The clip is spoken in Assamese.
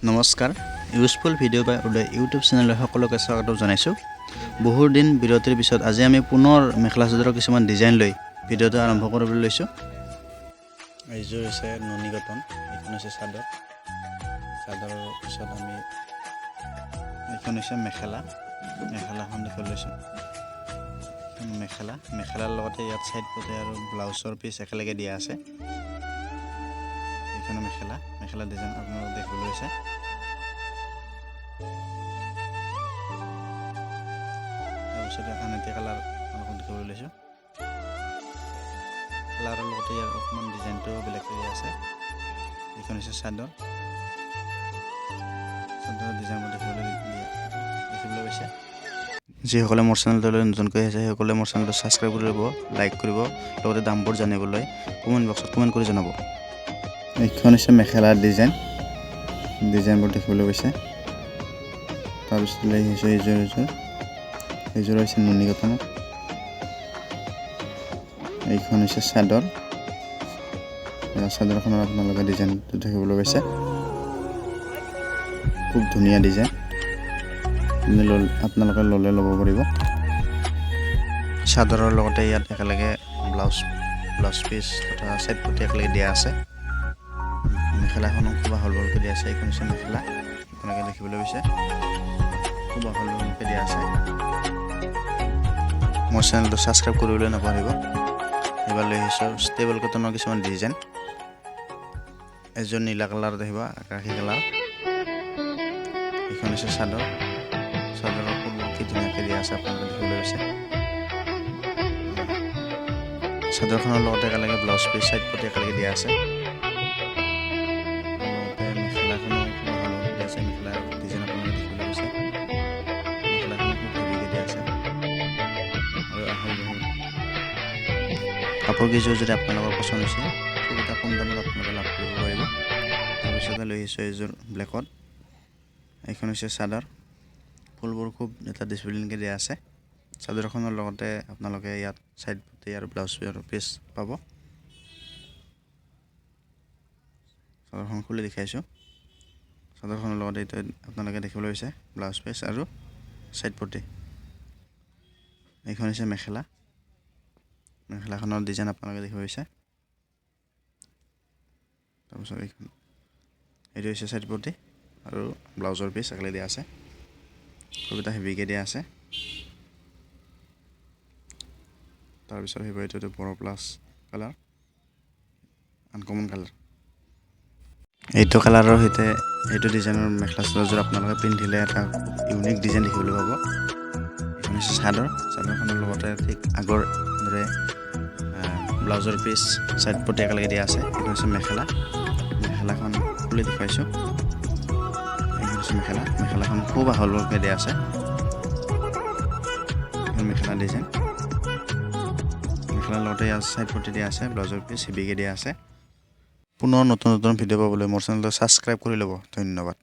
নমস্কাৰ ইউজফুল ভিডিঅ' বাই উদয় ইউটিউব চেনেললৈ সকলোকে স্বাগত জনাইছোঁ। বহু দিন বিৰতিৰ পিছত আজি আমি পুনৰ মেখেলা চাদৰৰ কিছুমান ডিজাইন লৈ ভিডিঅ'টো আৰম্ভ কৰিবলৈ লৈছোঁ। এইযোৰ হৈছে নুনি কটন, এইখন হৈছে চাদৰ। চাদৰৰ পিছত আমি এইখন হৈছে মেখেলাখন দেখিবলৈ লৈছোঁ। মেখেলাৰ লগতে ইয়াত চাইড পটে আৰু ব্লাউজৰ পিচ একেলগে দিয়া আছে। এইখন মেখেলা ডিজাইন আপোনালোক দেখিবলৈ লৈছে। তাৰপিছত এখন এতিয়া কালাৰ আপোনালোকক দেখিবলৈ লৈছোঁ। কালাৰৰ লগতে ইয়াৰ অকণমান ডিজাইনটো বেলেগ কৰি আছে। এইখন হৈছে চাদৰৰ ডিজাইনবোৰ দেখিবলৈ পাইছে। যিসকলে মোৰ চেনেলটোলৈ নতুনকৈ আহিছে সেইসকলে মোৰ চেনেলটো ছাবস্ক্ৰাইব কৰি ল'ব, লাইক কৰিব, লগতে দামবোৰ জানিবলৈ কমেণ্ট বক্সত কমেণ্ট কৰি জনাব। এইখন হৈছে মেখেলাৰ ডিজাইনবোৰ দেখিবলৈ পাইছে। তাৰপিছত হৈছে এইযোৰ হৈছে নুনি কটনৰ। এইখন হৈছে চাদৰখনৰ আপোনালোকে ডিজাইনটো দেখিবলৈ পাইছে। খুব ধুনীয়া ডিজাইন, আপোনালোকে ল'লে ল'ব পাৰিব। চাদৰৰ লগতে ইয়াত একেলগে ব্লাউজ পিচ তথা চাইড পটি একেলগে দিয়া আছে। মেখেলাখনো খুব আহল-বহলকৈ দিয়া আছে। এইখন হৈছে মেখেলা, আপোনালোকে দেখিবলৈ পাইছে। খুব আহল-বহলকৈ দিয়া আছে। মোৰ চেনেলটো ছাবস্ক্ৰাইব কৰিবলৈ নাপাহৰিব। এইবাৰ লৈ আহিছোঁ ষ্টেবল কটনৰ কিছুমান ডিজাইন। এযোৰ নীলা কালাৰ দেখিব, আকাশী কালাৰ। এইখন হৈছে চাদৰৰ ফুলবোৰ কি ধুনীয়াকৈ দিয়া আছে, আপোনালোকে দেখিবলৈ পাইছে। চাদৰখনৰ লগতে একেলগে ব্লাউজ পিচ চাইড পটি একেলগে দিয়া আছে। লগতে মেখেলাখনো খুব আহল-বহলকৈ দিয়া আছে। মেখেলাৰ ডিজাইন আপোনালোকে দেখিবলৈ পাইছে। মেখেলাখনো খুব হেভিকৈ দিয়া আছে আৰু আহল-বহল। কাপোৰ কেইযোৰ যদি আপোনালোকৰ পচন্দ হৈছে খুব এটা কম দামত আপোনালোকে লাভ কৰিব পাৰিব। তাৰপিছতে লৈ আহিছোঁ এইযোৰ ব্লেকত। এইখন হৈছে চাদৰ, ফুলবোৰ খুব এটা ডিচিপ্লিনকৈ দিয়া আছে। চাদৰখনৰ লগতে আপোনালোকে ইয়াত চাইড পটি আৰু ব্লাউজ পিচ পাব। চাদৰখন খুলি দেখাইছোঁ। চাদৰখনৰ লগতে এইটো আপোনালোকে দেখিবলৈ পাইছে ব্লাউজ পিচ আৰু চাইড পটি। এইখন হৈছে মেখেলাখনৰ ডিজাইন আপোনালোকে দেখিব পাইছে। তাৰপিছত এইটো হৈছে চাইড পটি আৰু ব্লাউজৰ পিচ একেলগে দিয়া আছে। খুব এটা হেভিকৈ দিয়া আছে। তাৰপিছত এইটো বড় প্লাছ কালাৰ, আনকমন কালাৰ। এইটো কালাৰৰ সৈতে এইটো ডিজাইনৰ মেখেলা চাদৰযোৰ আপোনালোকে পিন্ধিলে এটা ইউনিক ডিজাইন দেখিবলৈ পাব। এইখন হৈছে চাদৰখনৰ লগতে ঠিক আগৰ দৰে ব্লাউজৰ পিচ চাইড পটি একেলগে দিয়া আছে। এইখন হৈছে মেখেলাখন খুলি দেখুৱাইছোঁ। এইখন হৈছে মেখেলাখন খুব আহল-বহলকৈ দিয়া আছে। এইখন মেখেলা ডিজাইন, মেখেলাৰ লগতে ইয়াত চাইড পটি দিয়া আছে, ব্লাউজৰ পিচ হেভিকৈ দিয়া আছে। পুনৰ নতুন ভিডিঅ' পাবলৈ মোৰ চেনেলটো ছাবস্ক্ৰাইব কৰি ল'ব। ধন্যবাদ।